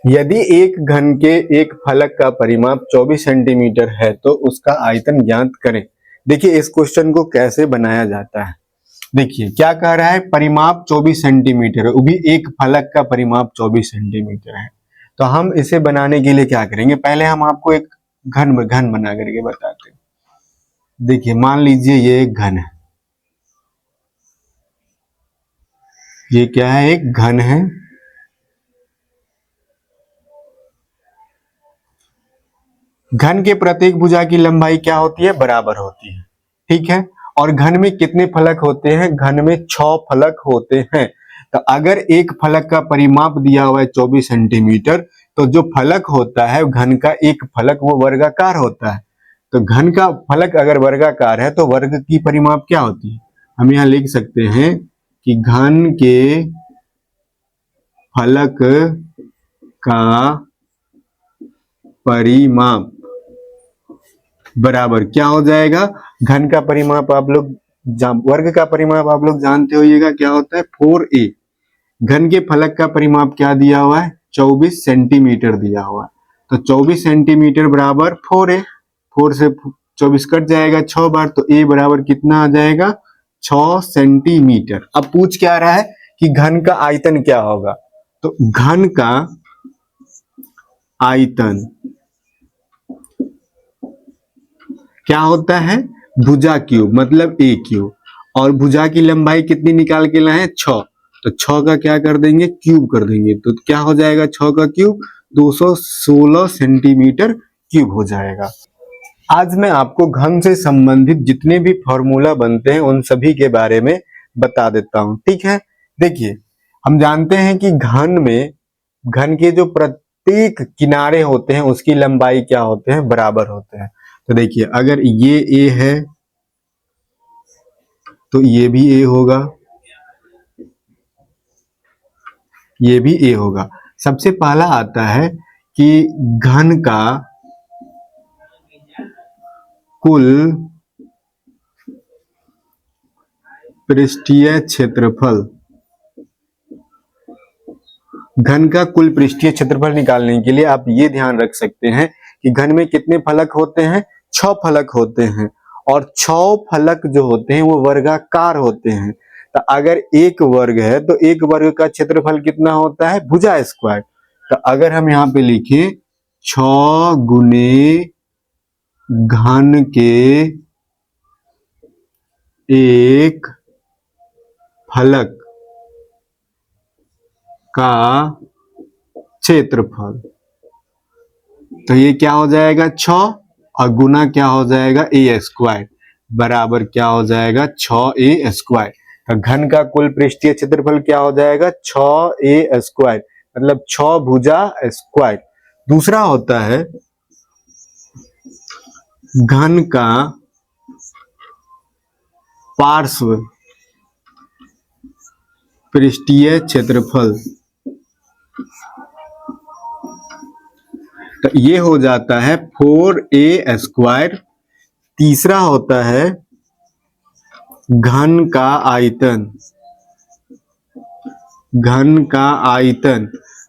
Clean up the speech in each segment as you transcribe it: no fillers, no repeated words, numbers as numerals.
यदि एक घन के एक फलक का परिमाप 24 सेंटीमीटर है तो उसका आयतन ज्ञात करें। देखिए इस क्वेश्चन को कैसे बनाया जाता है। देखिए क्या कह रहा है, परिमाप 24 सेंटीमीटर है, वो भी एक फलक का परिमाप 24 सेंटीमीटर है। तो हम इसे बनाने के लिए क्या करेंगे, पहले हम आपको एक घन बना करके बताते हैं। देखिए मान लीजिए ये एक घन है, ये क्या है, एक घन है। घन के प्रत्येक भुजा की लंबाई क्या होती है, बराबर होती है, ठीक है। और घन में कितने फलक होते हैं, घन में 6 फलक होते हैं। तो अगर एक फलक का परिमाप दिया हुआ है 24 सेंटीमीटर, तो जो फलक होता है घन का एक फलक वो वर्गाकार होता है। तो घन का फलक अगर वर्गाकार है तो वर्ग की परिमाप क्या होती है, हम यहाँ लिख सकते हैं कि घन के फलक का परिमाप बराबर क्या हो जाएगा, घन का परिमाप आप लोग वर्ग का परिमाप आप लोग जानते होइएगा क्या होता है, 4a। घन के फलक का परिमाप क्या दिया हुआ है, 24 सेंटीमीटर दिया हुआ है। तो 24 सेंटीमीटर बराबर 4a, 4 से 24 कट जाएगा 6 बार, तो a बराबर कितना आ जाएगा, 6 सेंटीमीटर। अब पूछ क्या रहा है कि घन का आयतन क्या होगा, तो घन का आयतन क्या होता है, भुजा क्यूब मतलब a क्यूब, और भुजा की लंबाई कितनी निकाल के लाए, 6। तो 6 का क्या कर देंगे, क्यूब कर देंगे, तो क्या हो जाएगा 6 का क्यूब, 216 सेंटीमीटर क्यूब हो जाएगा। आज मैं आपको घन से संबंधित जितने भी फॉर्मूला बनते हैं उन सभी के बारे में बता देता हूं, ठीक है। देखिए हम जानते हैं कि घन के जो प्रत्येक किनारे होते हैं उसकी लंबाई क्या होते हैं, बराबर होते हैं। तो देखिए अगर ये a है तो ये भी a होगा, ये भी a होगा। सबसे पहला आता है कि घन का कुल पृष्ठीय क्षेत्रफल, घन का कुल पृष्ठीय क्षेत्रफल निकालने के लिए आप ये ध्यान रख सकते हैं कि घन में कितने फलक होते हैं, 6 फलक होते हैं, और 6 फलक जो होते हैं वो वर्गाकार होते हैं। तो अगर एक वर्ग है तो एक वर्ग का क्षेत्रफल कितना होता है, भुजा स्क्वायर। तो अगर हम यहाँ पे लिखें 6 गुने घन के एक फलक का क्षेत्रफल, तो ये क्या हो जाएगा 6, और गुना क्या हो जाएगा a स्क्वायर, बराबर क्या हो जाएगा 6a स्क्वायर। तो घन का कुल पृष्ठीय क्षेत्रफल क्या हो जाएगा, 6a स्क्वायर, मतलब 6 भुजा स्क्वायर। दूसरा होता है घन का पार्श्व पृष्ठीय क्षेत्रफल, तो ये हो जाता है 4a स्क्वायर। तीसरा होता है घन का आयतन, घन का आयतन,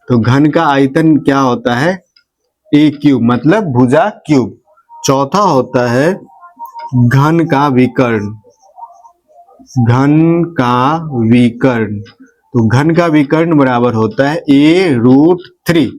तो घन का आयतन क्या होता है, a क्यूब मतलब भुजा क्यूब। चौथा होता है घन का विकर्ण, घन का विकर्ण, तो घन का विकर्ण बराबर होता है a√3।